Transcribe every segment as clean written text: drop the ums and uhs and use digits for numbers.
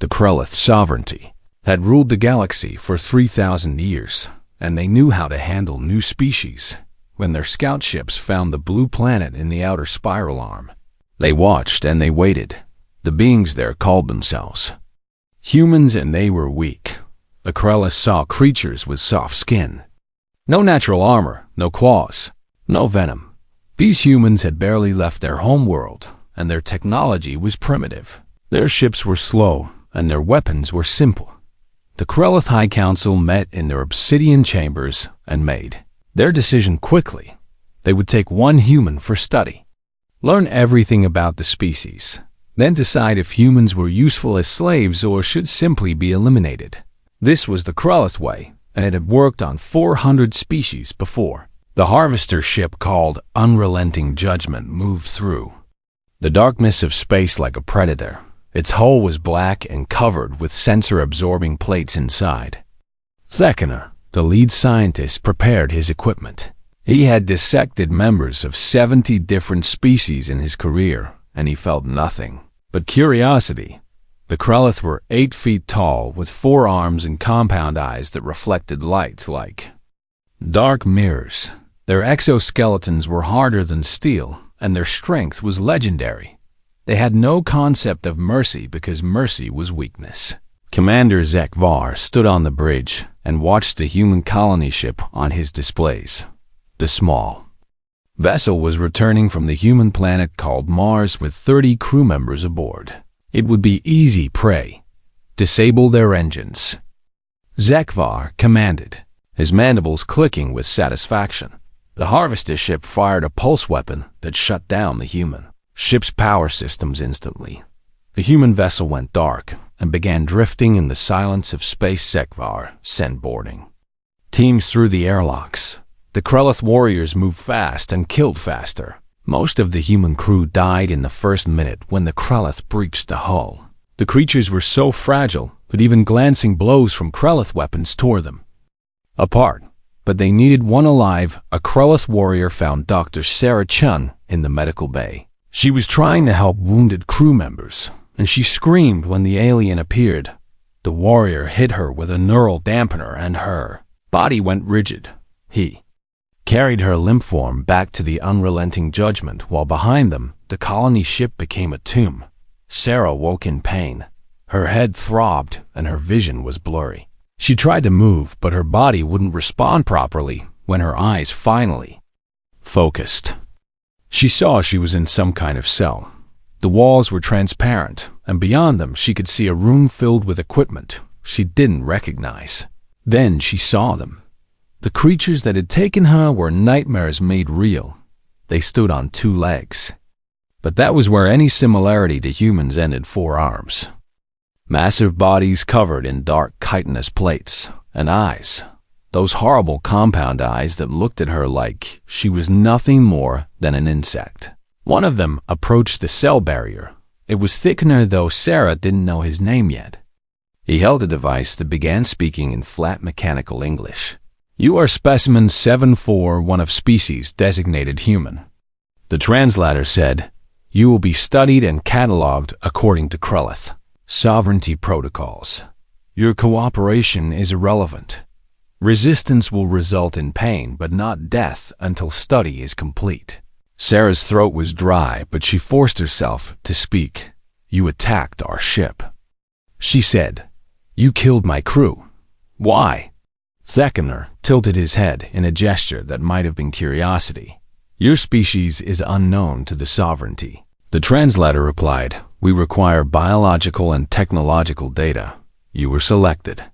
The Krellith sovereignty had ruled the galaxy for 3,000 years, and they knew how to handle new species. When their scout ships found the blue planet in the outer spiral arm, they watched and they waited. The beings there called themselves humans, and they were weak. The Krellith saw creatures with soft skin. No natural armor, no claws, no venom. These humans had barely left their home world, and their technology was primitive. Their ships were slow, and their weapons were simple. The Krellith High Council met in their obsidian chambers and made their decision quickly. They would take one human for study, learn everything about the species, then decide if humans were useful as slaves or should simply be eliminated. This was the Krellith way, and it had worked on 400 species before. The harvester ship called Unrelenting Judgment moved through the darkness of space like a predator. Its hull was black and covered with sensor-absorbing plates inside. Theckener, the lead scientist, prepared his equipment. He had dissected members of 70 different species in his career, and he felt nothing but curiosity. The Krellith were 8 feet tall, with 4 arms and compound eyes that reflected light like dark mirrors. Their exoskeletons were harder than steel, and their strength was legendary. They had no concept of mercy because mercy was weakness. Commander Zekvar stood on the bridge and watched the human colony ship on his displays. The small vessel was returning from the human planet called Mars with 30 crew members aboard. It would be easy prey. Disable their engines, Zekvar commanded, his mandibles clicking with satisfaction. The harvester ship fired a pulse weapon that shut down the human ship's power systems instantly. The human vessel went dark and began drifting in the silence of space. Zekvar sent boarding teams through the airlocks. The Krellith warriors moved fast and killed faster. Most of the human crew died in the first minute when the Krellith breached the hull. The creatures were so fragile that even glancing blows from Krellith weapons tore them apart. But they needed one alive. A Krellith warrior found Dr. Sarah Chun in the medical bay. She was trying to help wounded crew members, and she screamed when the alien appeared. The warrior hit her with a neural dampener and her body went rigid. He carried her lymph form back to the Unrelenting Judgment, while behind them, the colony ship became a tomb. Sarah woke in pain. Her head throbbed and her vision was blurry. She tried to move, but her body wouldn't respond properly. When her eyes finally focused, she saw she was in some kind of cell. The walls were transparent, and beyond them she could see a room filled with equipment she didn't recognize. Then she saw them. The creatures that had taken her were nightmares made real. They stood on 2 legs. But that was where any similarity to humans ended. 4 arms. Massive bodies covered in dark chitinous plates, and eyes. Those horrible compound eyes that looked at her like she was nothing more than an insect. One of them approached the cell barrier. It was Thickener, though Sarah didn't know his name yet. He held a device that began speaking in flat mechanical English. "You are specimen 741 of species designated human." The translator said, "You will be studied and catalogued according to Krellith sovereignty protocols. Your cooperation is irrelevant. Resistance will result in pain but not death until study is complete." Sarah's throat was dry, but she forced herself to speak. "You attacked our ship," she said. "You killed my crew. Why?" Theckener tilted his head in a gesture that might have been curiosity. "Your species is unknown to the sovereignty." The translator replied, "We require biological and technological data. You were selected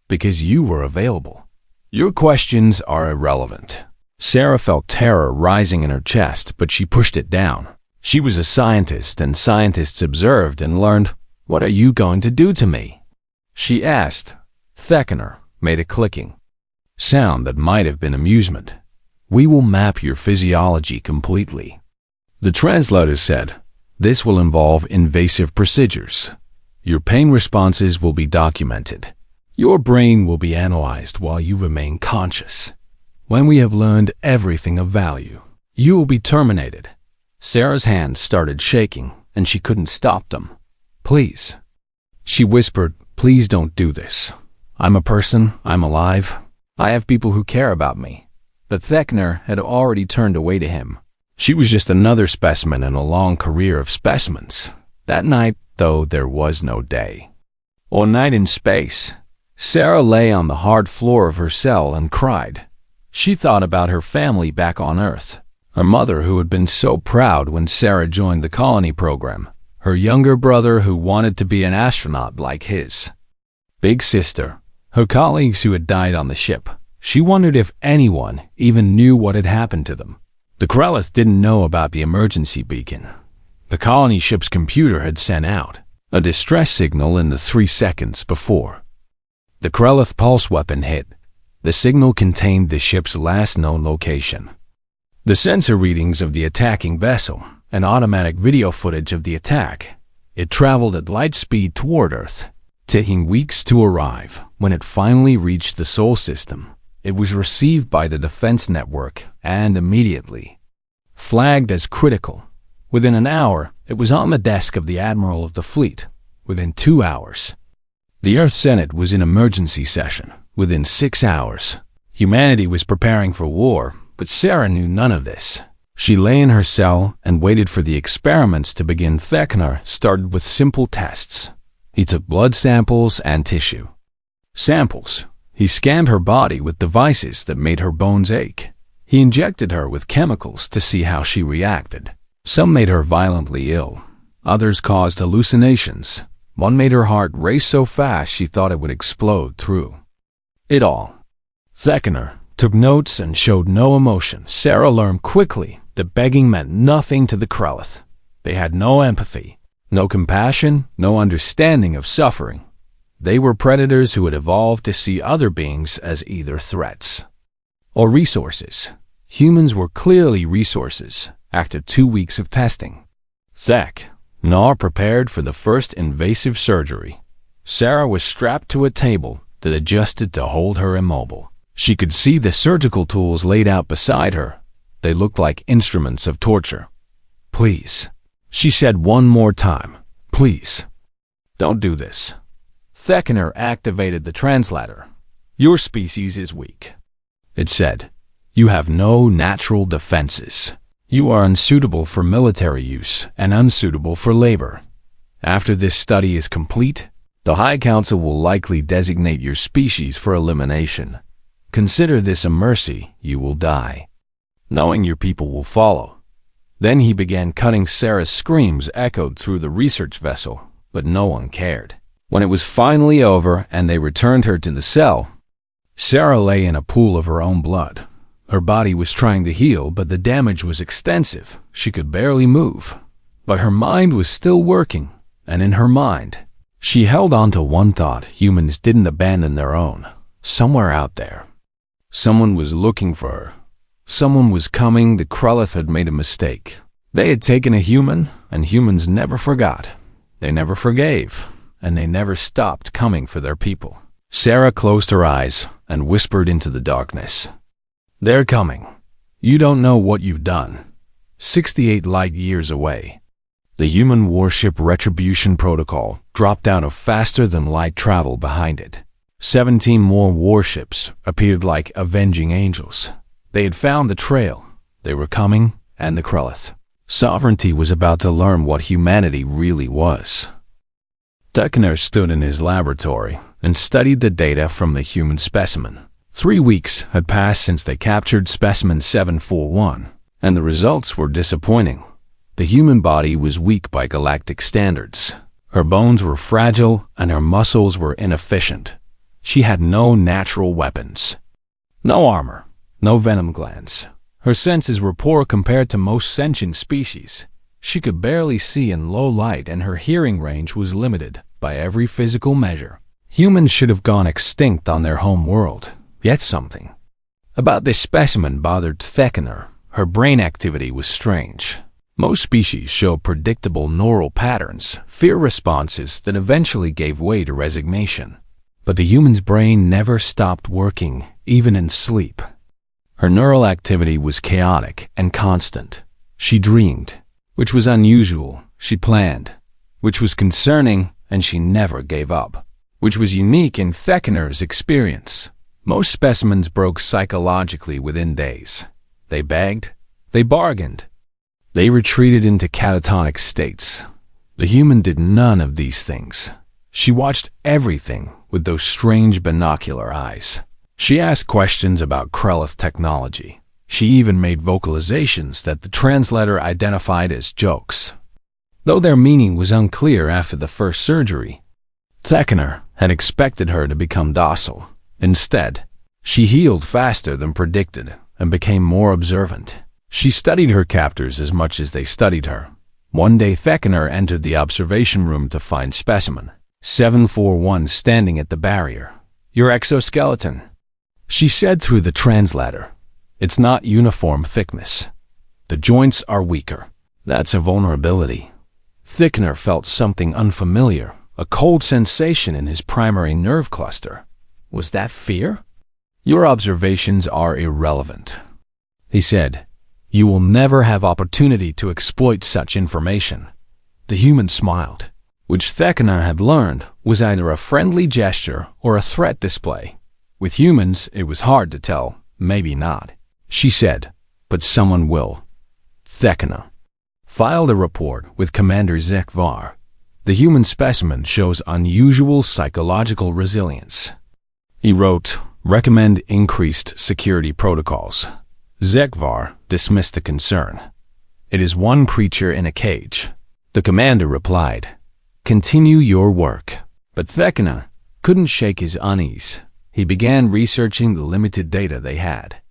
because you were available. Your questions are irrelevant." Sarah felt terror rising in her chest, but she pushed it down. She was a scientist, and scientists observed and learned. "What are you going to do to me?" she asked. Theckener made a clicking sound that might have been amusement. "We will map your physiology completely." The translator said, "This will involve invasive procedures. Your pain responses will be documented. Your brain will be analyzed while you remain conscious. When we have learned everything of value, you will be terminated." Sarah's hands started shaking, and she couldn't stop them. "Please." She whispered, "Please don't do this. I'm a person, I'm alive. I have people who care about me." But Thekner had already turned away to him. She was just another specimen in a long career of specimens. That night, though, there was no day. All night in space, Sarah lay on the hard floor of her cell and cried. She thought about her family back on Earth. Her mother, who had been so proud when Sarah joined the colony program. Her younger brother, who wanted to be an astronaut like his. Big sister. Her colleagues who had died on the ship. She wondered if anyone even knew what had happened to them. The Krellith didn't know about the emergency beacon. The colony ship's computer had sent out a distress signal in the 3 seconds before. The Krellith pulse weapon hit. The signal contained the ship's last known location. The sensor readings of the attacking vessel and automatic video footage of the attack. It traveled at light speed toward Earth, taking weeks to arrive. When it finally reached the Sol system, it was received by the defense network and immediately flagged as critical. Within an hour, it was on the desk of the Admiral of the Fleet. Within 2 hours, the Earth Senate was in emergency session. Within 6 hours, humanity was preparing for war, but Sarah knew none of this. She lay in her cell and waited for the experiments to begin. Thekner started with simple tests. He took blood samples and tissue samples. He scanned her body with devices that made her bones ache. He injected her with chemicals to see how she reacted. Some made her violently ill. Others caused hallucinations. One made her heart race so fast she thought it would explode through it all. Thekner took notes and showed no emotion. Sarah learned quickly that begging meant nothing to the Krellith. They had no empathy, no compassion, no understanding of suffering. They were predators who had evolved to see other beings as either threats or resources. Humans were clearly resources after 2 weeks of testing. Thekner prepared for the first invasive surgery. Sarah was strapped to a table that adjusted to hold her immobile. She could see the surgical tools laid out beside her. They looked like instruments of torture. "Please," she said one more time. "Please, don't do this." Thekner activated the translator. "Your species is weak," it said. "You have no natural defenses. You are unsuitable for military use and unsuitable for labor. After this study is complete, the High Council will likely designate your species for elimination. Consider this a mercy. You will die, knowing your people will follow." Then he began cutting. Sarah's screams echoed through the research vessel, but no one cared. When it was finally over and they returned her to the cell, Sarah lay in a pool of her own blood. Her body was trying to heal, but the damage was extensive. She could barely move. But her mind was still working, and in her mind, she held on to one thought: humans didn't abandon their own. Somewhere out there, someone was looking for her. Someone was coming. The Krellith had made a mistake. They had taken a human, and humans never forgot. They never forgave, and they never stopped coming for their people. Sarah closed her eyes and whispered into the darkness. "They're coming. You don't know what you've done." 68 light years away, the human warship Retribution Protocol dropped out of faster-than-light travel behind it. 17 more warships appeared like avenging angels. They had found the trail. They were coming, and the Krellith sovereignty was about to learn what humanity really was. Thekner stood in his laboratory and studied the data from the human specimen. 3 weeks had passed since they captured specimen 741, and the results were disappointing. The human body was weak by galactic standards. Her bones were fragile, and her muscles were inefficient. She had no natural weapons, no armor, no venom glands. Her senses were poor compared to most sentient species. She could barely see in low light, and her hearing range was limited by every physical measure. Humans should have gone extinct on their home world. Yet something about this specimen bothered Thekner. Her brain activity was strange. Most species show predictable neural patterns, fear responses that eventually gave way to resignation. But the human's brain never stopped working, even in sleep. Her neural activity was chaotic and constant. She dreamed, which was unusual. She planned, which was concerning, and she never gave up, which was unique in Theckener's experience. Most specimens broke psychologically within days. They begged, they bargained, they retreated into catatonic states. The human did none of these things. She watched everything with those strange binocular eyes. She asked questions about Krellith technology. She even made vocalizations that the translator identified as jokes, though their meaning was unclear after the first surgery. Theckener had expected her to become docile. Instead, she healed faster than predicted and became more observant. She studied her captors as much as they studied her. One day Theckener entered the observation room to find specimen 741 standing at the barrier. "Your exoskeleton," she said through the translator. "It's not uniform thickness. The joints are weaker." That's a vulnerability. Theckener felt something unfamiliar, a cold sensation in his primary nerve cluster. Was that fear? "Your observations are irrelevant," he said. "You will never have opportunity to exploit such information." The human smiled, which Theckener had learned was either a friendly gesture or a threat display. With humans, it was hard to tell, maybe not. She said, "But someone will." Theckener filed a report with Commander Zekvar. The human specimen shows unusual psychological resilience. He wrote, "Recommend increased security protocols." Zekvar dismissed the concern. "It is one creature in a cage." The commander replied, "Continue your work." But Theckener couldn't shake his unease. He began researching the limited data they had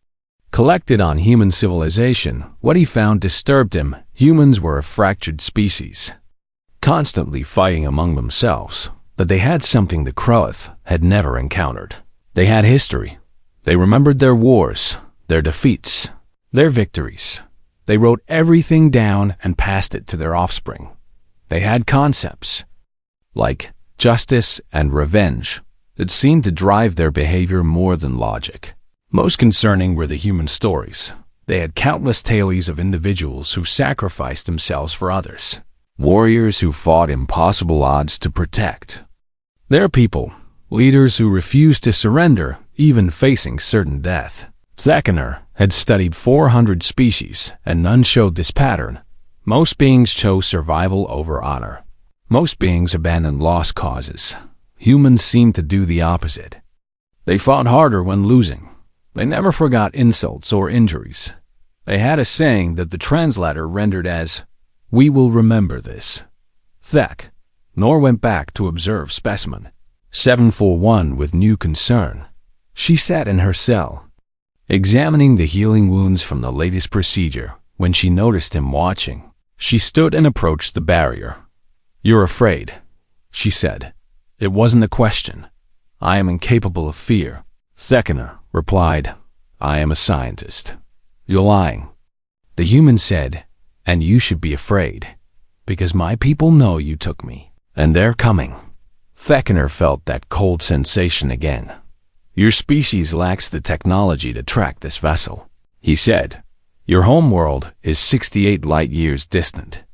collected on human civilization. What he found disturbed him. Humans were a fractured species, constantly fighting among themselves, but they had something the Krellith had never encountered. They had history. They remembered their wars, their defeats, their victories. They wrote everything down and passed it to their offspring. They had concepts like justice and revenge that seemed to drive their behavior more than logic. Most concerning were the human stories. They had countless tales of individuals who sacrificed themselves for others, warriors who fought impossible odds to protect their people, leaders who refused to surrender even facing certain death. Theckener had studied 400 species, and none showed this pattern. Most beings chose survival over honor. Most beings abandoned lost causes. Humans seemed to do the opposite. They fought harder when losing. They never forgot insults or injuries. They had a saying that the translator rendered as, "We will remember this." Theckener went back to observe specimen 741 with new concern. She sat in her cell, examining the healing wounds from the latest procedure. When she noticed him watching, she stood and approached the barrier. "You're afraid," she said. "It wasn't a question. I am incapable of fear." Theckener replied, "I am a scientist." "You're lying." The human said, "And you should be afraid, because my people know you took me, and they're coming." Theckener felt that cold sensation again. "Your species lacks the technology to track this vessel," he said. "Your homeworld is 68 light-years distant.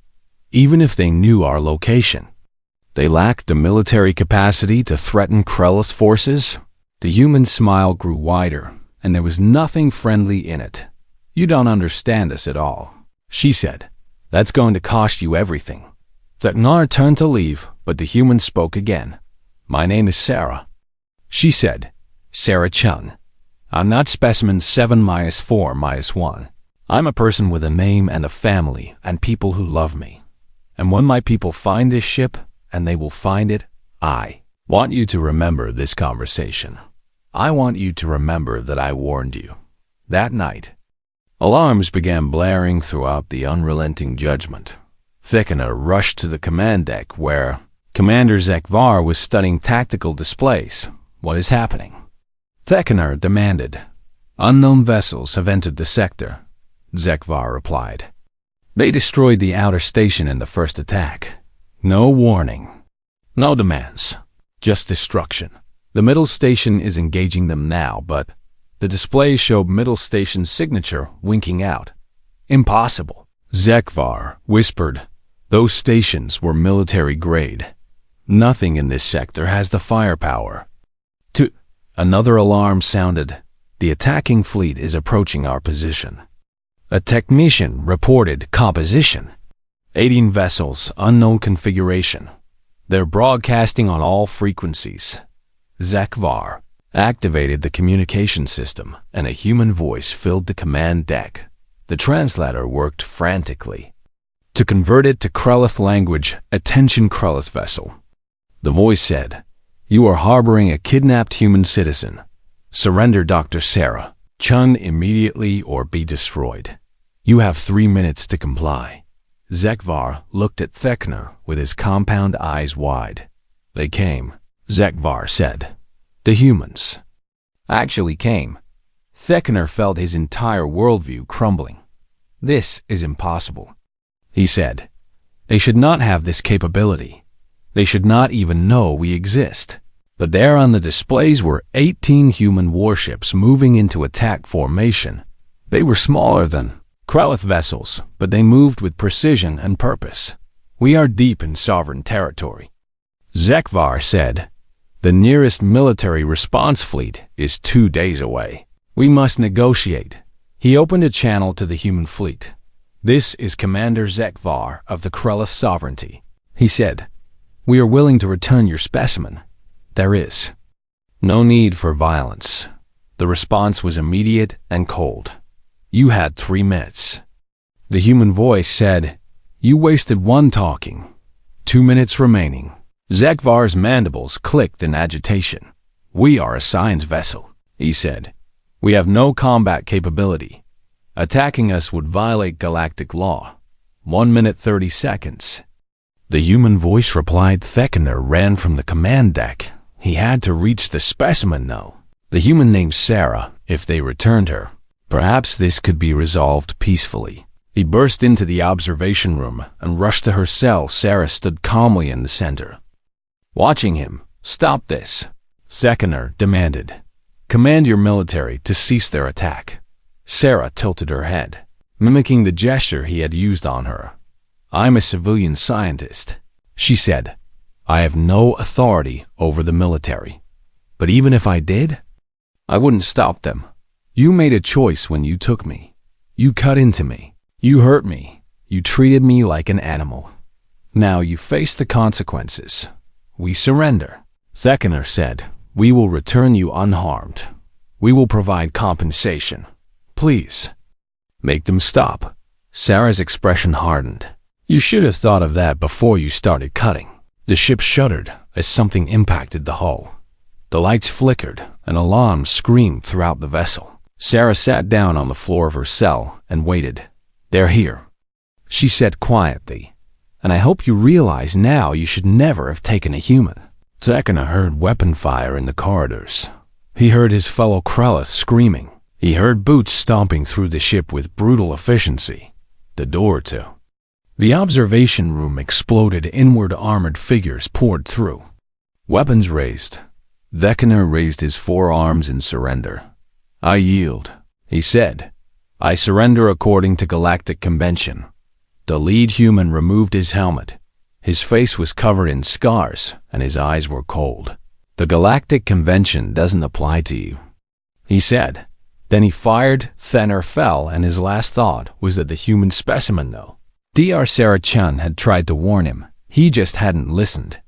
Even if they knew our location, they lack the military capacity to threaten Krellith forces." The human smile grew wider, and there was nothing friendly in it. "You don't understand us at all," she said. "That's going to cost you everything." Theckener turned to leave, but the human spoke again. "My name is Sarah," she said. "Sarah Chun. I'm not specimen 7-4-1. I'm a person with a name and a family and people who love me. And when my people find this ship, and they will find it, I want you to remember this conversation. I want you to remember that I warned you." That night, alarms began blaring throughout the unrelenting judgment. Theckener rushed to the command deck where Commander Zekvar was studying tactical displays. "What is happening?" Theckener demanded. "Unknown vessels have entered the sector," Zekvar replied. "They destroyed the outer station in the first attack. No warning. No demands. Just destruction. The middle station is engaging them now, but the displays show middle station's signature winking out. Impossible." Zekvar whispered. "Those stations were military grade. Nothing in this sector has the firepower. Another alarm sounded. The attacking fleet is approaching our position. A technician reported composition. 18 vessels, unknown configuration. They're broadcasting on all frequencies. Zekvar activated the communication system, and a human voice filled the command deck. The translator worked frantically to convert it to Krelith language. Attention, Krelith vessel. The voice said, "You are harboring a kidnapped human citizen. Surrender Dr. Sarah Chun immediately or be destroyed. You have 3 minutes to comply." Zekvar looked at Thekner with his compound eyes wide. "They came," Zekvar said. "The humans actually came." Thekner felt his entire worldview crumbling. "This is impossible," he said. "They should not have this capability. They should not even know we exist." But there on the displays were 18 human warships moving into attack formation. They were smaller than Krelith vessels, but they moved with precision and purpose. "We are deep in sovereign territory," Zekvar said. "The nearest military response fleet is 2 days away. We must negotiate." He opened a channel to the human fleet. "This is Commander Zekvar of the Krelith Sovereignty," he said. "We are willing to return your specimen. There is no need for violence." The response was immediate and cold. "You had 3 minutes." The human voice said, "You wasted 1 talking. 2 minutes remaining." Zekvar's mandibles clicked in agitation. "We are a science vessel," he said. "We have no combat capability. Attacking us would violate galactic law. 1 minute 30 seconds. The human voice replied. Thekner ran from the command deck. He had to reach the specimen now. The human named Sarah, if they returned her. Perhaps this could be resolved peacefully. He burst into the observation room and rushed to her cell. Sarah stood calmly in the center, watching him. "Stop this," Thekner demanded. "Command your military to cease their attack." Sarah tilted her head, mimicking the gesture he had used on her. "I'm a civilian scientist," she said. "I have no authority over the military. But even if I did, I wouldn't stop them. You made a choice when you took me. You cut into me. You hurt me. You treated me like an animal. Now you face the consequences. We surrender." Thekner said, "We will return you unharmed. We will provide compensation. Please, make them stop." Sarah's expression hardened. "You should have thought of that before you started cutting." The ship shuddered as something impacted the hull. The lights flickered, and alarms screamed throughout the vessel. Sarah sat down on the floor of her cell and waited. "They're here," she said quietly. "And I hope you realize now you should never have taken a human." Thekner heard weapon fire in the corridors. He heard his fellow Krelith screaming. He heard boots stomping through the ship with brutal efficiency. The door to the observation room exploded. Inward armored figures poured through. Weapons raised. Thekner raised his forearms in surrender. "I yield," he said. "I surrender according to Galactic Convention." The lead human removed his helmet. His face was covered in scars, and his eyes were cold. "The Galactic Convention doesn't apply to you," he said. Then he fired. Thekner fell, and his last thought was that the human specimen, though. Dr. Sarah Chun had tried to warn him. He just hadn't listened.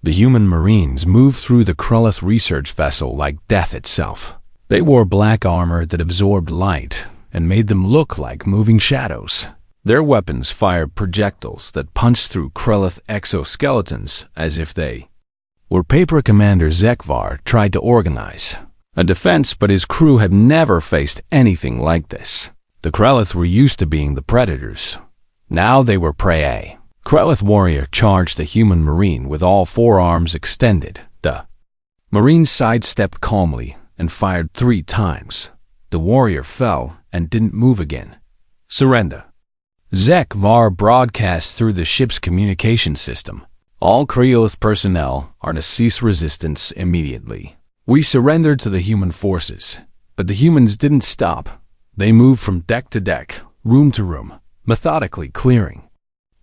The human Marines moved through the Krelith research vessel like death itself. They wore black armor that absorbed light and made them look like moving shadows. Their weapons fired projectiles that punched through Krelith exoskeletons as if they were paper. Commander Zekvar tried to organize a defense, but his crew had never faced anything like this. The Krelith were used to being the predators. Now they were prey. Krelith warrior charged the human Marine with all 4 arms extended. The Marine sidestepped calmly and fired 3 times. The warrior fell and didn't move again. "Surrender." Zekvar broadcast through the ship's communication system. "All Krelith personnel are to cease resistance immediately." We surrendered to the human forces, but the humans didn't stop. They moved from deck to deck, room to room, methodically clearing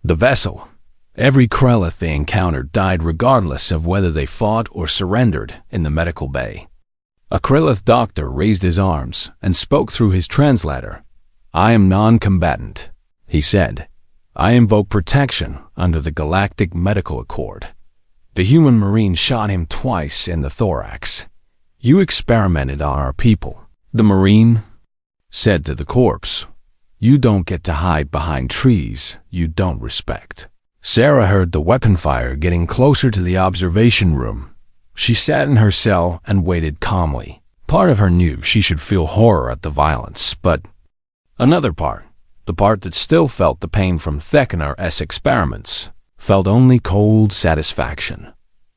the vessel. Every Krellith they encountered died regardless of whether they fought or surrendered in the medical bay. A Krellith doctor raised his arms and spoke through his translator. "I am non-combatant," he said. "I invoke protection under the Galactic Medical Accord." The human Marine shot him twice in the thorax. "You experimented on our people," the Marine said to the corpse. "You don't get to hide behind trees you don't respect." Sarah heard the weapon fire getting closer to the observation room. She sat in her cell and waited calmly. Part of her knew she should feel horror at the violence, but another part, the part that still felt the pain from Theckenar's experiments, felt only cold satisfaction.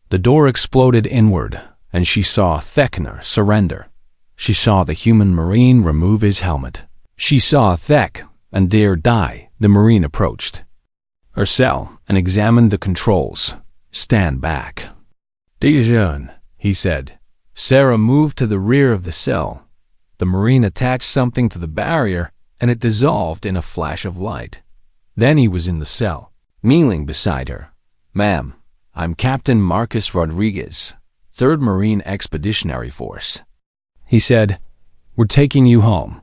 The door exploded inward, and she saw Theckenar surrender. She saw the human Marine remove his helmet. She saw Thek and Dare die. The Marine approached her cell and examined the controls. "Stand back." "Dijon," he said. Sarah moved to the rear of the cell. The Marine attached something to the barrier, and it dissolved in a flash of light. Then he was in the cell, kneeling beside her. "Ma'am, I'm Captain Marcus Rodriguez, 3rd Marine Expeditionary Force," he said. "We're taking you home."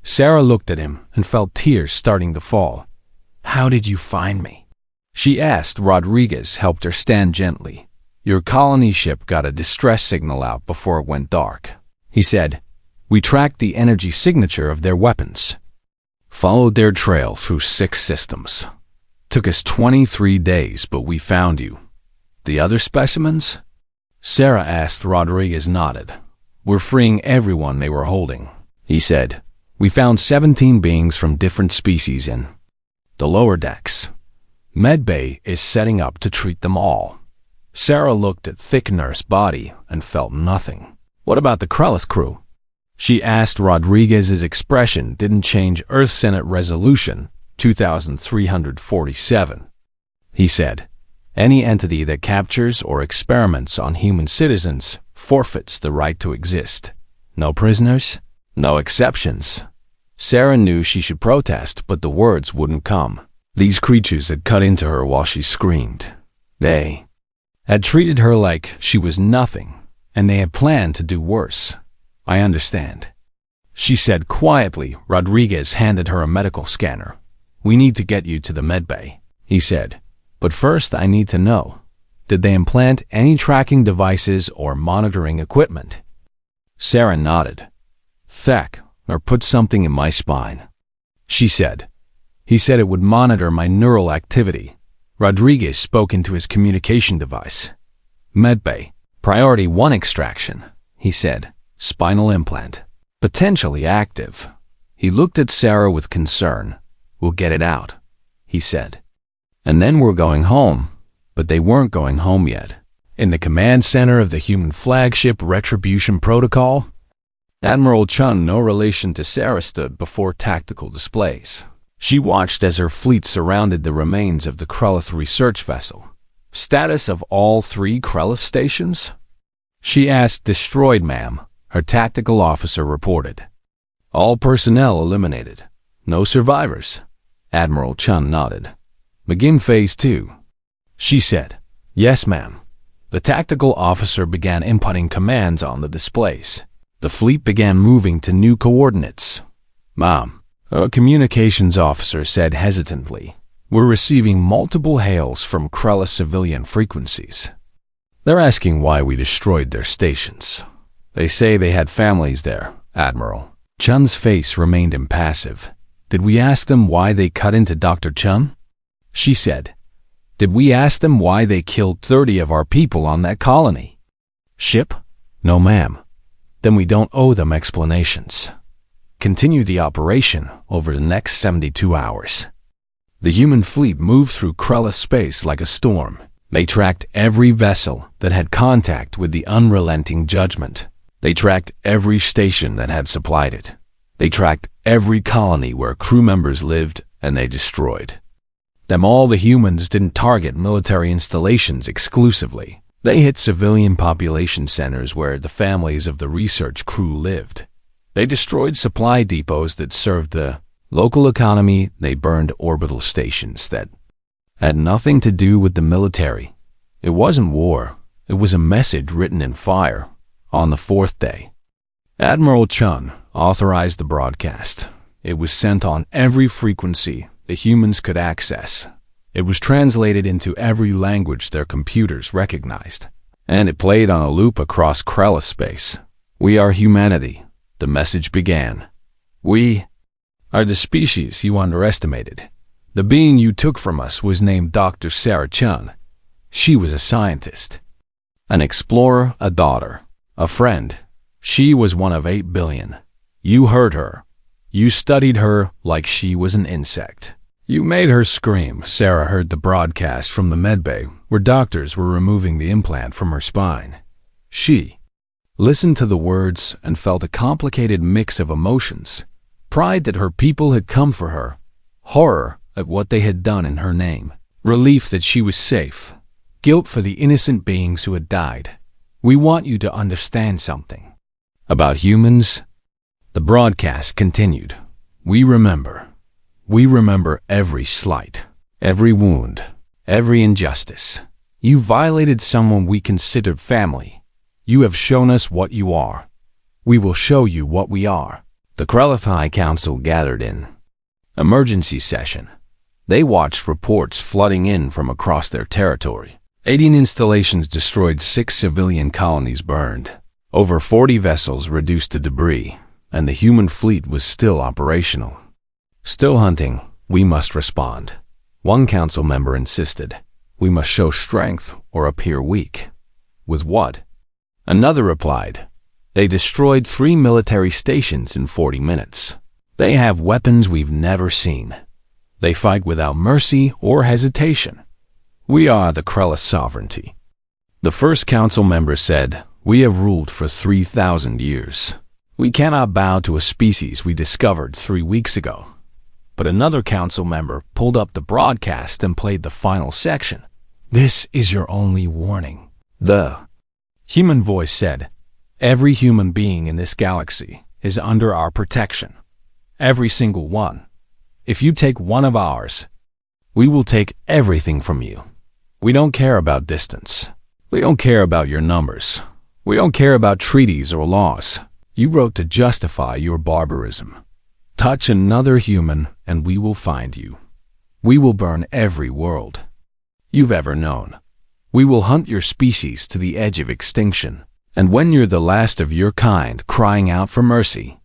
Sarah looked at him and felt tears starting to fall. "How did you find me?" she asked. Rodriguez helped her stand gently. "Your colony ship got a distress signal out before it went dark," he said. "We tracked the energy signature of their weapons. Followed their trail through 6 systems. Took us 23 days, but we found you." "The other specimens?" Sarah asked. Rodriguez nodded. "We're freeing everyone they were holding," he said. "We found 17 beings from different species in the lower decks. Medbay is setting up to treat them all." Sarah looked at Thickener's body and felt nothing. "What about the Krellith crew?" she asked. Rodriguez's expression didn't change. "Earth Senate Resolution 2347. He said, "Any entity that captures or experiments on human citizens forfeits the right to exist. No prisoners, no exceptions." Sarah knew she should protest, but the words wouldn't come. These creatures had cut into her while she screamed. They had treated her like she was nothing, and they had planned to do worse. "I understand," she said quietly. Rodriguez handed her a medical scanner. "We need to get you to the medbay," he said. "But first I need to know, did they implant any tracking devices or monitoring equipment?" Sarah nodded. "Thek, or put something in my spine," she said. "He said it would monitor my neural activity." Rodriguez spoke into his communication device. "Medbay, Priority 1 extraction," he said. "Spinal implant. Potentially active." He looked at Sarah with concern. "We'll get it out," he said. "And then we're going home." But they weren't going home yet. In the command center of the human flagship Retribution Protocol, Admiral Chun, no relation to Sarah, stood before tactical displays. She watched as her fleet surrounded the remains of the Krellith research vessel. "Status of all 3 Krellith stations?" she asked. "Destroyed, ma'am," her tactical officer reported. "All personnel eliminated. No survivors." Admiral Chun nodded. "Begin Phase 2, she said. "Yes, ma'am." The tactical officer began inputting commands on the displays. The fleet began moving to new coordinates. "Ma'am," a communications officer said hesitantly, "we're receiving multiple hails from Krellith civilian frequencies. They're asking why we destroyed their stations. They say they had families there." Admiral Chun's face remained impassive. "Did we ask them why they cut into Dr. Chun?" she said. "Did we ask them why they killed 30 of our people on that colony ship?" "No, ma'am." "Then we don't owe them explanations. Continue the operation over the next 72 hours. The human fleet moved through Krellith space like a storm. They tracked every vessel that had contact with the unrelenting judgment. They tracked every station that had supplied it. They tracked every colony where crew members lived, and they destroyed them all. The humans didn't target military installations exclusively. They hit civilian population centers where the families of the research crew lived. They destroyed supply depots that served the local economy. They burned orbital stations that Had nothing to do with the military. It wasn't war. It was a message written in fire. On the fourth day, Admiral Chun authorized the broadcast. It was sent on every frequency the humans could access. It was translated into every language their computers recognized, and it played on a loop across Krella space. "We are humanity," the message began. "We are the species you underestimated. The being you took from us was named Dr. Sarah Chun. She was a scientist, an explorer, a daughter, a friend. She was one of 8 billion. You heard her. You studied her like she was an insect. You made her scream." Sarah heard the broadcast from the medbay, where doctors were removing the implant from her spine. She listened to the words and felt a complicated mix of emotions: pride that her people had come for her, horror at what they had done in her name, relief that she was safe, guilt for the innocent beings who had died. "We want you to understand something about humans." The broadcast continued. We remember every slight, every wound, every injustice. You violated someone we considered family. You have shown us what you are. We will show you what we are." The Krelathai Council gathered in emergency session. They watched reports flooding in from across their territory. 18 installations destroyed, 6 civilian colonies burned, over 40 vessels reduced to debris, and the human fleet was still operational. "Still hunting, we must respond," one council member insisted. "We must show strength or appear weak." "With what?" Another replied. "They destroyed 3 military stations in 40 minutes. They have weapons we've never seen. They fight without mercy or hesitation. We are the Krella sovereignty." The first council member said, "We have ruled for 3,000 years. We cannot bow to a species we discovered 3 weeks ago." But another council member pulled up the broadcast and played the final section. "This is your only warning." The human voice said, "Every human being in this galaxy is under our protection. Every single one. If you take one of ours, we will take everything from you. We don't care about distance. We don't care about your numbers. We don't care about treaties or laws. You wrote to justify your barbarism. Touch another human and we will find you. We will burn every world you've ever known. We will hunt your species to the edge of extinction. And when you're the last of your kind crying out for mercy,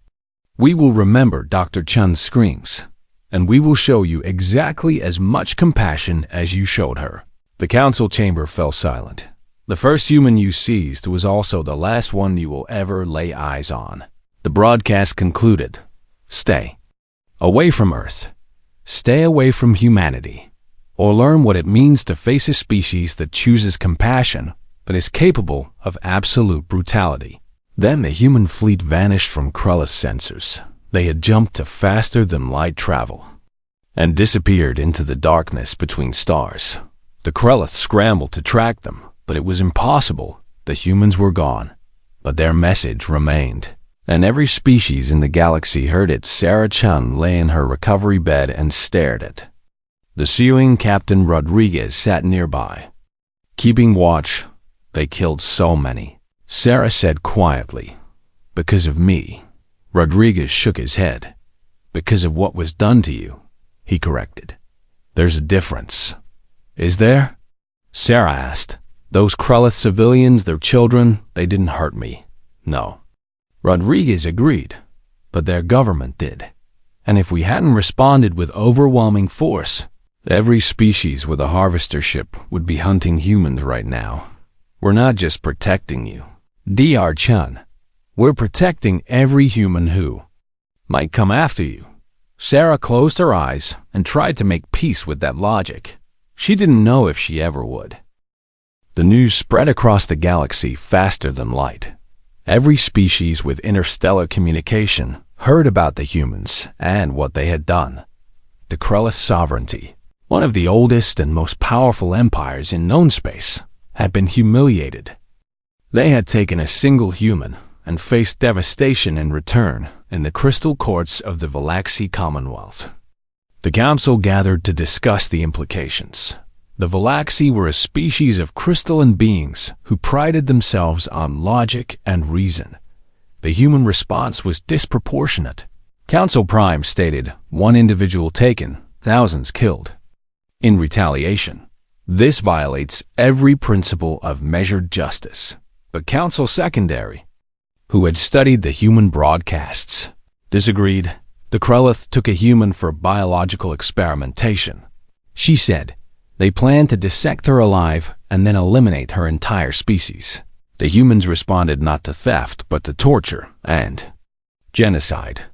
we will remember Dr. Chun's screams, and we will show you exactly as much compassion as you showed her." The council chamber fell silent. The first human you seized was also the last one you will ever lay eyes on. The broadcast concluded. Stay away from Earth. Stay away from humanity. Or learn what it means to face a species that chooses compassion but is capable of absolute brutality. Then the human fleet vanished from Krulla's sensors. They had jumped to faster than light travel and disappeared into the darkness between stars. The Krellith scrambled to track them, but it was impossible. The humans were gone, but their message remained. And every species in the galaxy heard it. Sarah Chun lay in her recovery bed and stared at the ceiling. Captain Rodriguez sat nearby, keeping watch. "They killed so many," Sarah said quietly. "Because of me." Rodriguez shook his head. "Because of what was done to you," he corrected. "There's a difference." "Is there?" Sarah asked. "Those Krellith civilians, their children, they didn't hurt me." "No." Rodriguez agreed. "But their government did. And if we hadn't responded with overwhelming force, every species with a harvester ship would be hunting humans right now. We're not just protecting you, Dr. Chun. We're protecting every human who might come after you." Sarah closed her eyes and tried to make peace with that logic. She didn't know if she ever would. The news spread across the galaxy faster than light. Every species with interstellar communication heard about the humans and what they had done. The Krellith sovereignty, one of the oldest and most powerful empires in known space, had been humiliated. They had taken a single human and faced devastation in return in the crystal courts of the Valaxi Commonwealth. The council gathered to discuss the implications. The Galaxy were a species of crystalline beings who prided themselves on logic and reason. The human response was disproportionate. Council Prime stated, one individual taken, thousands killed. In retaliation, this violates every principle of measured justice. But Council Secondary, who had studied the human broadcasts, disagreed. The Krellith took a human for biological experimentation. She said they planned to dissect her alive and then eliminate her entire species. The humans responded not to theft, but to torture and genocide.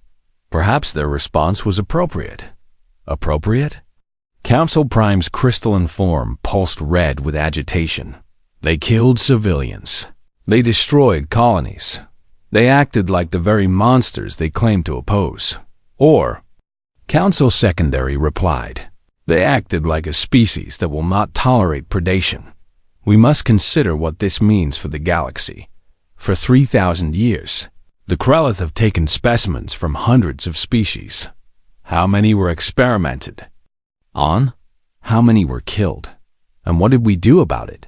Perhaps their response was appropriate. Appropriate? Council Prime's crystalline form pulsed red with agitation. They killed civilians. They destroyed colonies. They acted like the very monsters they claimed to oppose. Or, Council Secondary replied, they acted like a species that will not tolerate predation. We must consider what this means for the galaxy. For 3,000 years, the Krellith have taken specimens from hundreds of species. How many were experimented on? How many were killed? And what did we do about it?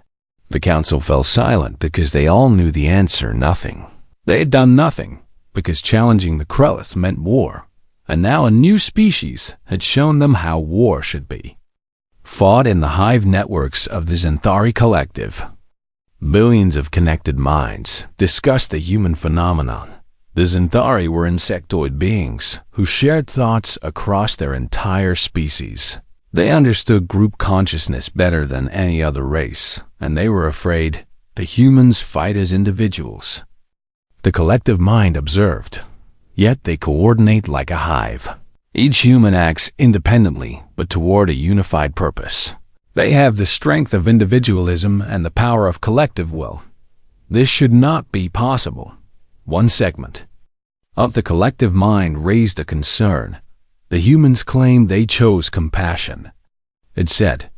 The council fell silent because they all knew the answer: nothing. They had done nothing because challenging the Krellith meant war. And now a new species had shown them how war should be. Fought in the hive networks of the Xanthari Collective. Billions of connected minds discussed the human phenomenon. The Xanthari were insectoid beings who shared thoughts across their entire species. They understood group consciousness better than any other race, and they were afraid the humans fight as individuals. The collective mind observed. Yet they coordinate like a hive. Each human acts independently, but toward a unified purpose. They have the strength of individualism and the power of collective will. This should not be possible. One segment of the collective mind raised a concern. The humans claimed they chose compassion. It said,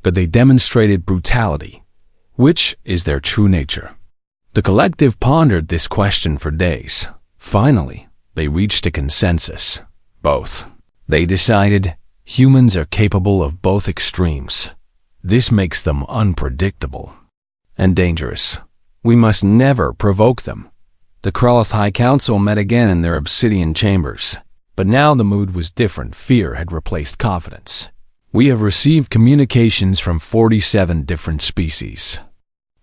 but they demonstrated brutality. Which is their true nature? The collective pondered this question for days. Finally, they reached a consensus. Both. They decided humans are capable of both extremes. This makes them unpredictable and dangerous. We must never provoke them. The Krellith High Council met again in their obsidian chambers. But now the mood was different. Fear had replaced confidence. We have received communications from 47 different species.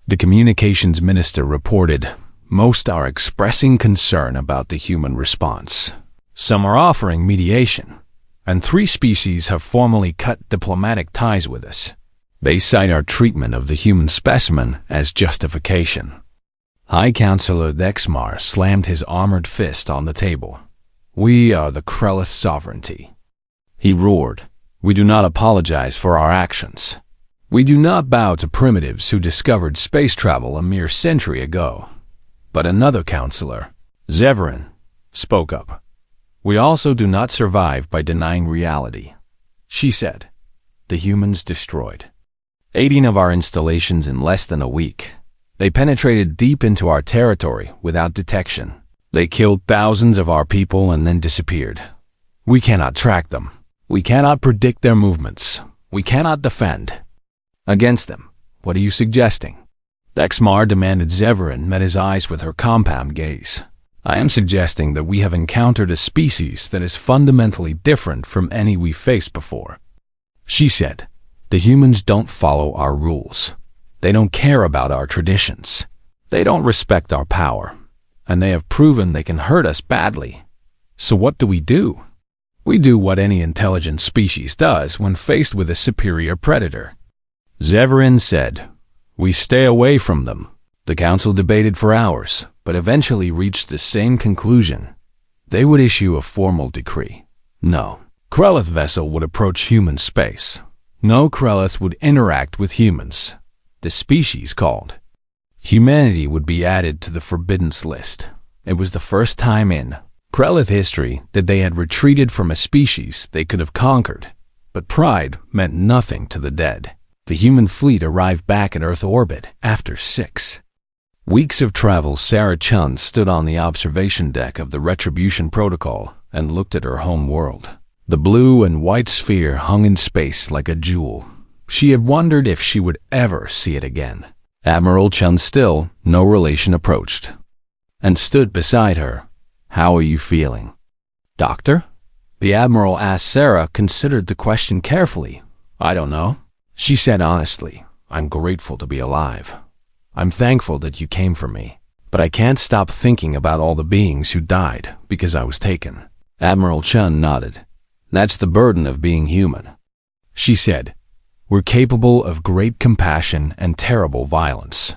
The communications minister reported, most are expressing concern about the human response. Some are offering mediation, and 3 species have formally cut diplomatic ties with us. They cite our treatment of the human specimen as justification. High Counselor Dexmar slammed his armored fist on the table. We are the Krellith sovereignty. He roared. We do not apologize for our actions. We do not bow to primitives who discovered space travel a mere century ago. But another counselor, Zevran, spoke up. We also do not survive by denying reality. She said, the humans destroyed 18 of our installations in less than a week. They penetrated deep into our territory without detection. They killed thousands of our people and then disappeared. We cannot track them. We cannot predict their movements. We cannot defend against them. What are you suggesting? Dexmar demanded. Zevran met his eyes with her compound gaze. I am suggesting that we have encountered a species that is fundamentally different from any we faced before. She said, the humans don't follow our rules. They don't care about our traditions. They don't respect our power. And they have proven they can hurt us badly. So what do? We do what any intelligent species does when faced with a superior predator. Zevran said, we stay away from them. The council debated for hours, but eventually reached the same conclusion. They would issue a formal decree. No Krellith vessel would approach human space. No Krellith would interact with humans. The species called humanity would be added to the forbidden list. It was the first time in Krellith history that they had retreated from a species they could have conquered. But pride meant nothing to the dead. The human fleet arrived back in Earth orbit after 6 weeks of travel. Sarah Chun stood on the observation deck of the Retribution Protocol and looked at her home world. The blue and white sphere hung in space like a jewel. She had wondered if she would ever see it again. Admiral Chun still, no relation, approached and stood beside her. "How are you feeling, Doctor?" The Admiral asked. Sarah considered the question carefully. "I don't know," she said honestly. "I'm grateful to be alive. I'm thankful that you came for me. But I can't stop thinking about all the beings who died because I was taken." Admiral Chun nodded. "That's the burden of being human," she said. "We're capable of great compassion and terrible violence.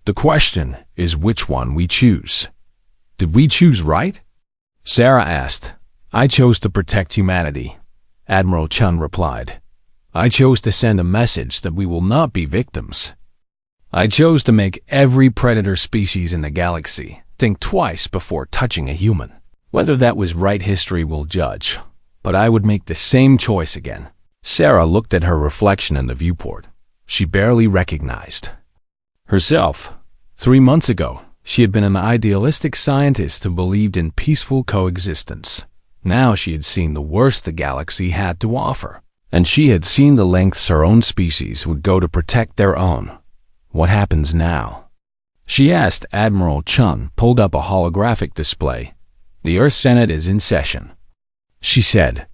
The question is which one we choose." "Did we choose right?" Sarah asked. "I chose to protect humanity," Admiral Chun replied. "I chose to send a message that we will not be victims. I chose to make every predator species in the galaxy think twice before touching a human. Whether that was right, history will judge, but I would make the same choice again." Sarah looked at her reflection in the viewport. She barely recognized herself. 3 months ago, she had been an idealistic scientist who believed in peaceful coexistence. Now she had seen the worst the galaxy had to offer, and she had seen the lengths her own species would go to protect their own. What happens now? She asked. Admiral Chun pulled up a holographic display. "The Earth Senate is in session," she said.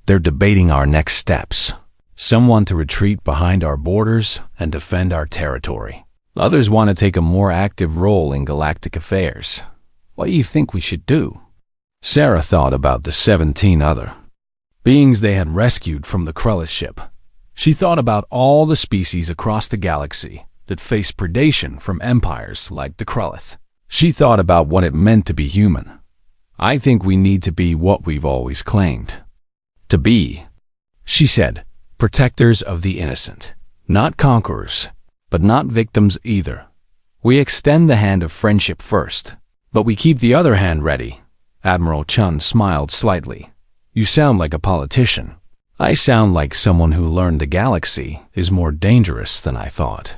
"They're debating our next steps. Some want to retreat behind our borders and defend our territory. Others want to take a more active role in galactic affairs. What do you think we should do?" Sarah thought about the 17 other beings they had rescued from the Krellis ship. She thought about all the species across the galaxy that faced predation from empires like the Krellith. She thought about what it meant to be human. "I think we need to be what we've always claimed to be," she said. "Protectors of the innocent. Not conquerors, but not victims either. We extend the hand of friendship first, but we keep the other hand ready." Admiral Chun smiled slightly. "You sound like a politician." "I sound like someone who learned the galaxy is more dangerous than I thought,"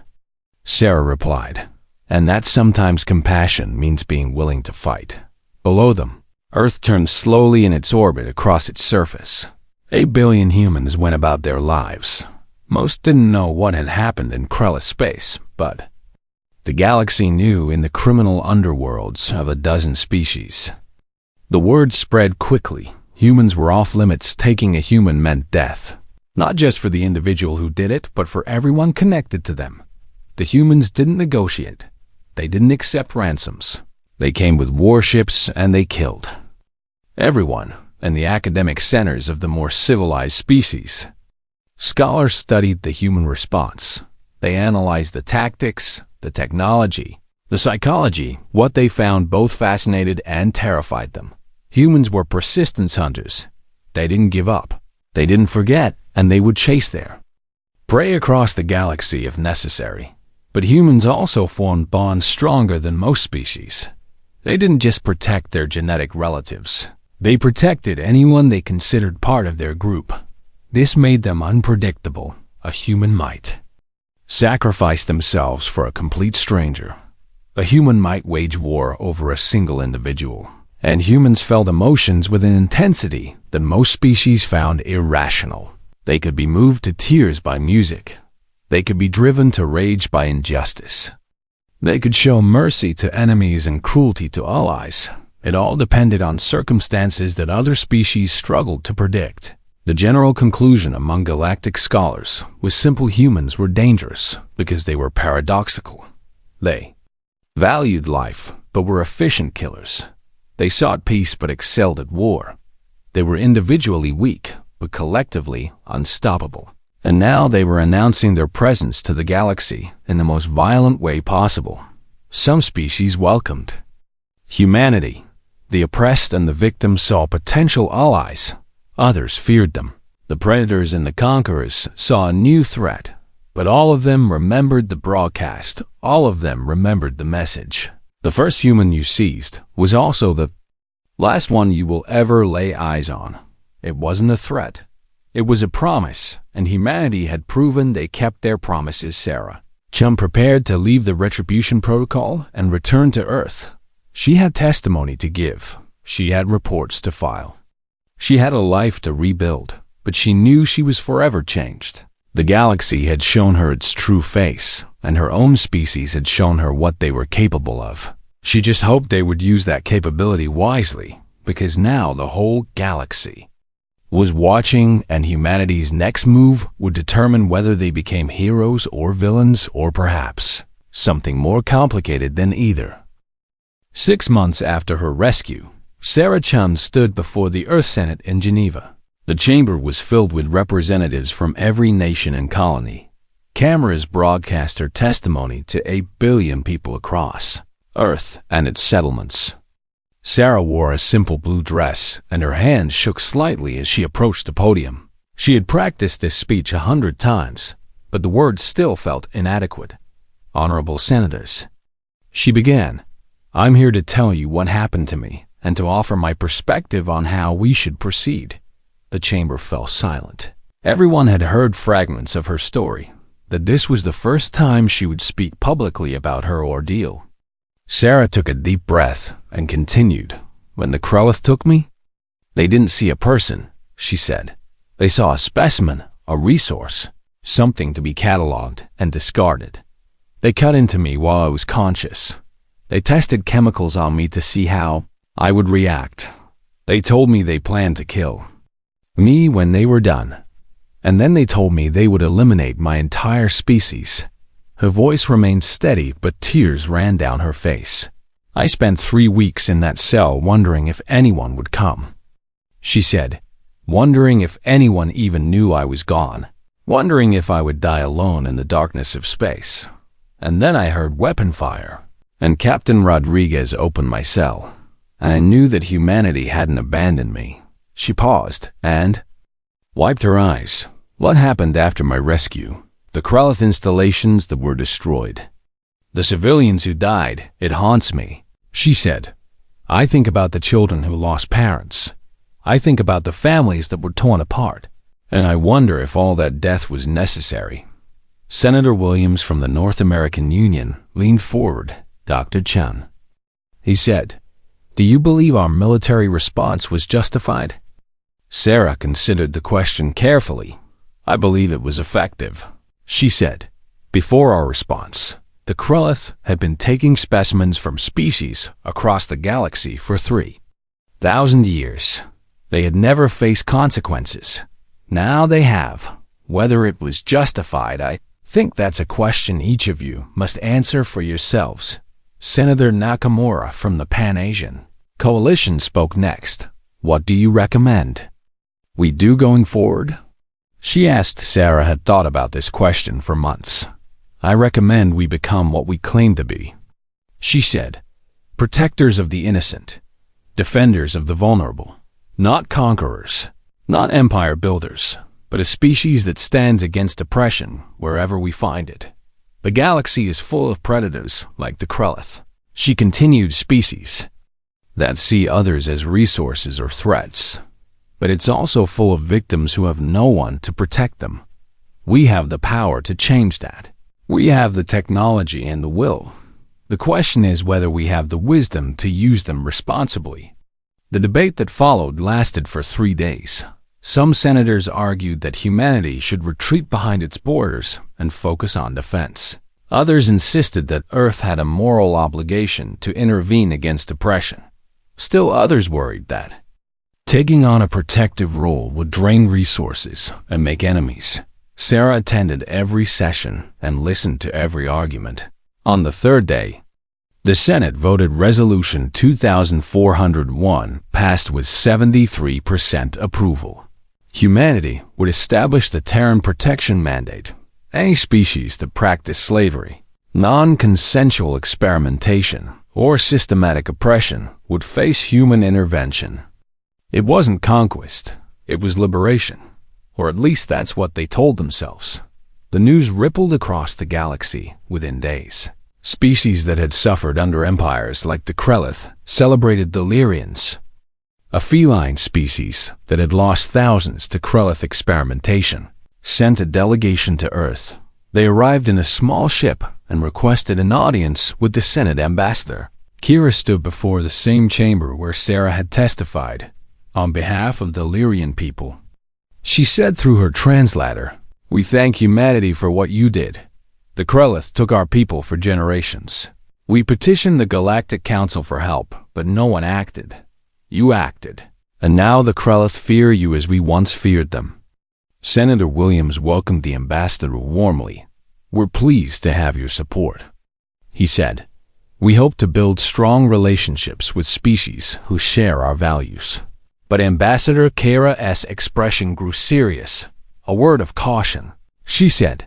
Sarah replied. "And that sometimes compassion means being willing to fight." Below them, Earth turned slowly in its orbit across its surface. 8 billion humans went about their lives. Most didn't know what had happened in Krellis space, but the galaxy knew in the criminal underworlds of a dozen species. The word spread quickly. Humans were off limits. Taking a human meant death. Not just for the individual who did it, but for everyone connected to them. The humans didn't negotiate. They didn't accept ransoms. They came with warships and they killed everyone in the academic centers of the more civilized species. Scholars studied the human response. They analyzed the tactics, the technology, the psychology. What they found both fascinated and terrified them. Humans were persistence hunters. They didn't give up. They didn't forget, and they would chase their prey across the galaxy if necessary. But humans also formed bonds stronger than most species. They didn't just protect their genetic relatives. They protected anyone they considered part of their group. This made them unpredictable. A human might sacrifice themselves for a complete stranger. A human might wage war over a single individual. And humans felt emotions with an intensity that most species found irrational. They could be moved to tears by music. They could be driven to rage by injustice. They could show mercy to enemies and cruelty to allies. It all depended on circumstances that other species struggled to predict. The general conclusion among galactic scholars was simple: humans were dangerous because they were paradoxical. They valued life, but were efficient killers. They sought peace but excelled at war. They were individually weak, but collectively unstoppable. And now they were announcing their presence to the galaxy in the most violent way possible. Some species welcomed humanity. The oppressed and the victims saw potential allies. Others feared them. The predators and the conquerors saw a new threat. But all of them remembered the broadcast. All of them remembered the message. The first human you seized was also the last one you will ever lay eyes on. It wasn't a threat. It was a promise, and humanity had proven they kept their promises. Sarah Chun prepared to leave the Retribution Protocol and return to Earth. She had testimony to give. She had reports to file. She had a life to rebuild, but she knew she was forever changed. The galaxy had shown her its true face, and her own species had shown her what they were capable of. She just hoped they would use that capability wisely, because now the whole galaxy was watching, and humanity's next move would determine whether they became heroes or villains, or perhaps something more complicated than either. 6 months after her rescue, Sarah Chun stood before the Earth Senate in Geneva. The chamber was filled with representatives from every nation and colony. Cameras broadcast her testimony to 8 billion people across Earth and its settlements. Sarah wore a simple blue dress, and her hands shook slightly as she approached the podium. She had practiced this speech 100 times, but the words still felt inadequate. Honorable Senators, she began, I'm here to tell you what happened to me and to offer my perspective on how we should proceed. The chamber fell silent. Everyone had heard fragments of her story, that this was the first time she would speak publicly about her ordeal. Sarah took a deep breath and continued, When the Krellith took me, they didn't see a person, she said. They saw a specimen, a resource, something to be cataloged and discarded. They cut into me while I was conscious. They tested chemicals on me to see how I would react. They told me they planned to kill me when they were done. And then they told me they would eliminate my entire species. Her voice remained steady, but tears ran down her face. I spent 3 weeks in that cell wondering if anyone would come, she said, wondering if anyone even knew I was gone, wondering if I would die alone in the darkness of space. And then I heard weapon fire, and Captain Rodriguez opened my cell, and I knew that humanity hadn't abandoned me. She paused and wiped her eyes. What happened after my rescue? The Krellith installations that were destroyed. The civilians who died, it haunts me, she said. I think about the children who lost parents. I think about the families that were torn apart, and I wonder if all that death was necessary. Senator Williams from the North American Union leaned forward. Dr. Chun, he said, do you believe our military response was justified? Sarah considered the question carefully. I believe it was effective, she said. Before our response, the Krellith had been taking specimens from species across the galaxy for 3,000 years. They had never faced consequences. Now they have. Whether it was justified, I think that's a question each of you must answer for yourselves. Senator Nakamura from the Pan-Asian Coalition spoke next. What do you recommend we do going forward? She asked. Sarah had thought about this question for months. I recommend we become what we claim to be, she said. Protectors of the innocent, defenders of the vulnerable, not conquerors, not empire builders, but a species that stands against oppression wherever we find it. The galaxy is full of predators like the Krellith. She continued, species that see others as resources or threats. But it's also full of victims who have no one to protect them. We have the power to change that. We have the technology and the will. The question is whether we have the wisdom to use them responsibly. The debate that followed lasted for 3 days. Some senators argued that humanity should retreat behind its borders and focus on defense. Others insisted that Earth had a moral obligation to intervene against oppression. Still others worried that taking on a protective role would drain resources and make enemies. Sarah attended every session and listened to every argument. On the 3rd day, the Senate voted Resolution 2401 passed with 73% approval. Humanity would establish the Terran Protection Mandate. Any species that practiced slavery, non-consensual experimentation, or systematic oppression would face human intervention. It wasn't conquest, it was liberation. Or at least that's what they told themselves. The news rippled across the galaxy within days. Species that had suffered under empires like the Krellith celebrated the Lyrians, a feline species that had lost thousands to Krellith experimentation, sent a delegation to Earth. They arrived in a small ship and requested an audience with the Senate ambassador. Kira stood before the same chamber where Sarah had testified. on behalf of the Lyrian people. She said through her translator, "We thank humanity for what you did. The Krellith took our people for generations. We petitioned the Galactic Council for help, but no one acted. You acted. And now the Krellith fear you as we once feared them." Senator Williams welcomed the ambassador warmly. "We're pleased to have your support," he said. "We hope to build strong relationships with species who share our values." But Ambassador Kara's expression grew serious. A word of caution. She said,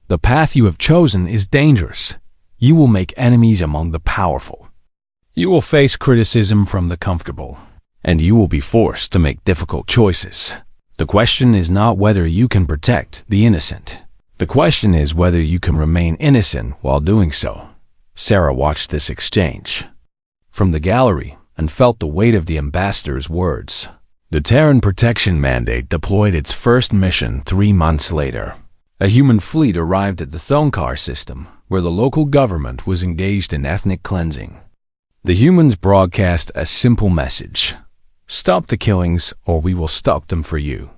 "The path you have chosen is dangerous. You will make enemies among the powerful. You will face criticism from the comfortable, and you will be forced to make difficult choices. The question is not whether you can protect the innocent. The question is whether you can remain innocent while doing so." Sarah watched this exchange from the gallery and felt the weight of the ambassador's words. The Terran Protection Mandate deployed its first mission 3 months later. A human fleet arrived at the Thonkar system, where the local government was engaged in ethnic cleansing. The humans broadcast a simple message: "Stop the killings, or we will stop them for you."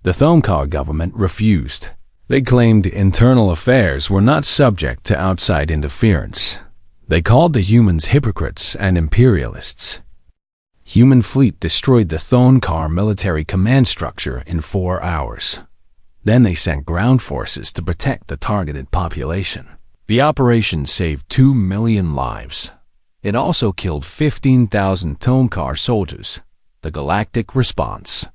The Thonkar government refused. They claimed internal affairs were not subject to outside interference. They called the humans hypocrites and imperialists. Human fleet destroyed the Thonkar military command structure in 4 hours. Then they sent ground forces to protect the targeted population. The operation saved 2 million lives. It also killed 15,000 Thonkar soldiers. The galactic response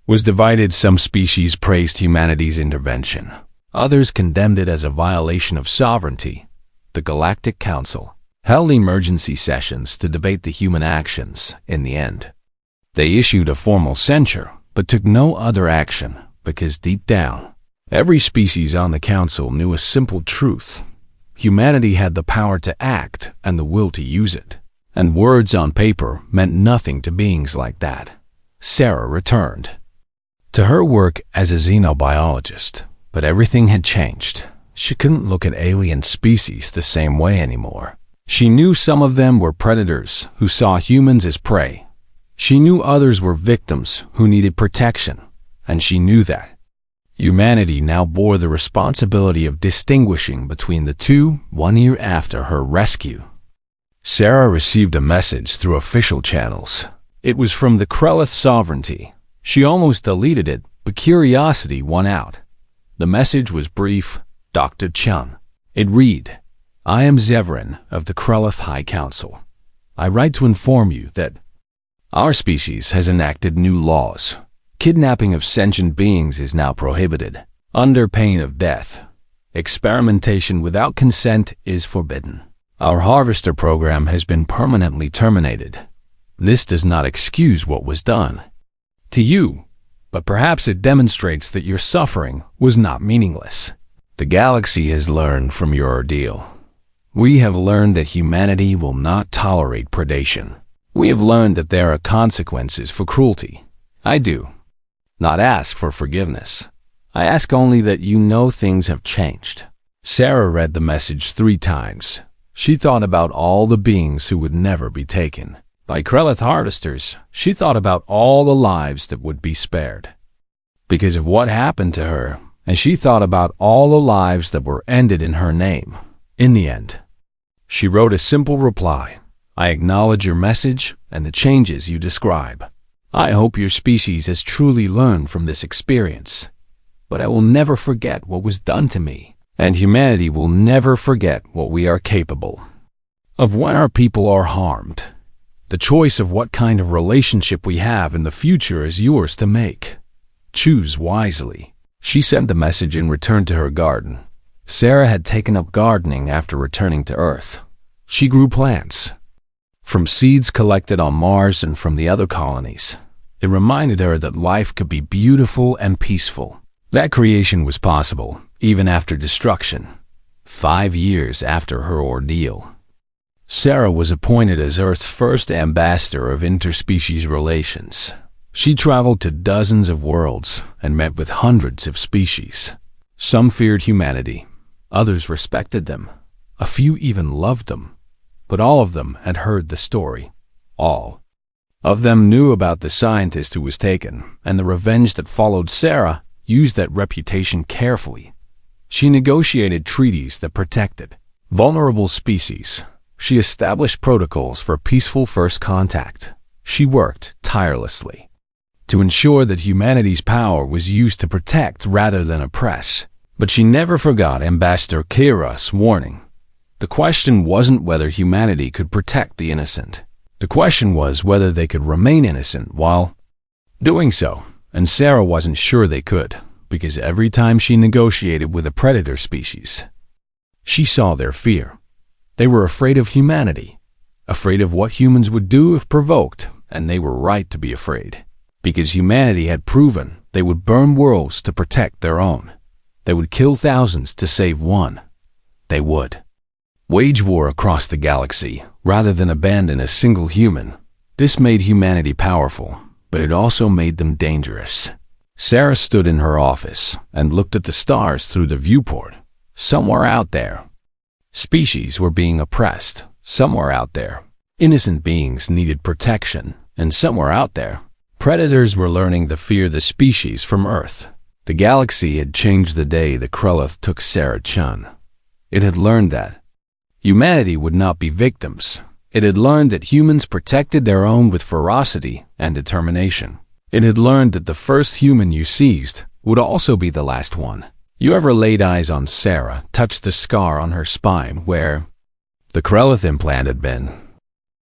was divided. Some species praised humanity's intervention. Others condemned it as a violation of sovereignty. The Galactic Council held emergency sessions to debate the human actions. In the end, they issued a formal censure, but took no other action, because deep down, every species on the council knew a simple truth: humanity had the power to act and the will to use it. And words on paper meant nothing to beings like that. Sarah returned to her work as a xenobiologist, but everything had changed. She couldn't look at alien species the same way anymore. She knew some of them were predators who saw humans as prey. She knew others were victims who needed protection, and she knew that humanity now bore the responsibility of distinguishing between the two. 1 year after her rescue, Sarah received a message through official channels. It was from the Krellith sovereignty. She almost deleted it, but curiosity won out. The message was brief: Dr. Chun. It read, "I am Zevran of the Krellith High Council. I write to inform you that our species has enacted new laws. Kidnapping of sentient beings is now prohibited, under pain of death. Experimentation without consent is forbidden. Our harvester program has been permanently terminated. This does not excuse what was done to you, but perhaps it demonstrates that your suffering was not meaningless. The galaxy has learned from your ordeal. We have learned that humanity will not tolerate predation. We have learned that there are consequences for cruelty. I do not ask for forgiveness. I ask only that you know things have changed." Sarah read the message 3 times. She thought about all the beings who would never be taken by Krellith harvesters. She thought about all the lives that would be spared because of what happened to her, and she thought about all the lives that were ended in her name. In the end, she wrote a simple reply: "I acknowledge your message and the changes you describe. I hope your species has truly learned from this experience, but I will never forget what was done to me, and humanity will never forget what we are capable of when our people are harmed. The choice of what kind of relationship we have in the future is yours to make. Choose wisely." She sent the message and returned to her garden. Sarah had taken up gardening after returning to Earth. She grew plants from seeds collected on Mars and from the other colonies. It reminded her that life could be beautiful and peaceful. That creation was possible, even after destruction. 5 years after her ordeal, Sarah was appointed as Earth's first ambassador of interspecies relations. She traveled to dozens of worlds and met with hundreds of species. Some feared humanity, others respected them, a few even loved them, but all of them had heard the story. All of them knew about the scientist who was taken, and the revenge that followed. Sarah used that reputation carefully. She negotiated treaties that protected vulnerable species. She established protocols for peaceful first contact. She worked tirelessly to ensure that humanity's power was used to protect rather than oppress. But she never forgot Ambassador Kira's warning. The question wasn't whether humanity could protect the innocent. The question was whether they could remain innocent while doing so. And Sarah wasn't sure they could, because every time she negotiated with a predator species, she saw their fear. They were afraid of humanity, afraid of what humans would do if provoked, and they were right to be afraid, because humanity had proven they would burn worlds to protect their own. They would kill thousands to save one. They would wage war across the galaxy rather than abandon a single human. This made humanity powerful, but it also made them dangerous. Sarah stood in her office and looked at the stars through the viewport. Somewhere out there, species were being oppressed. Somewhere out there, innocent beings needed protection. And somewhere out there, predators were learning to fear the species from Earth. The galaxy had changed the day the Krelith took Sarah Chun. It had learned that humanity would not be victims. It had learned that humans protected their own with ferocity and determination. It had learned that the first human you seized would also be the last one. You ever laid eyes on Sarah, touched the scar on her spine where the Krelith implant had been?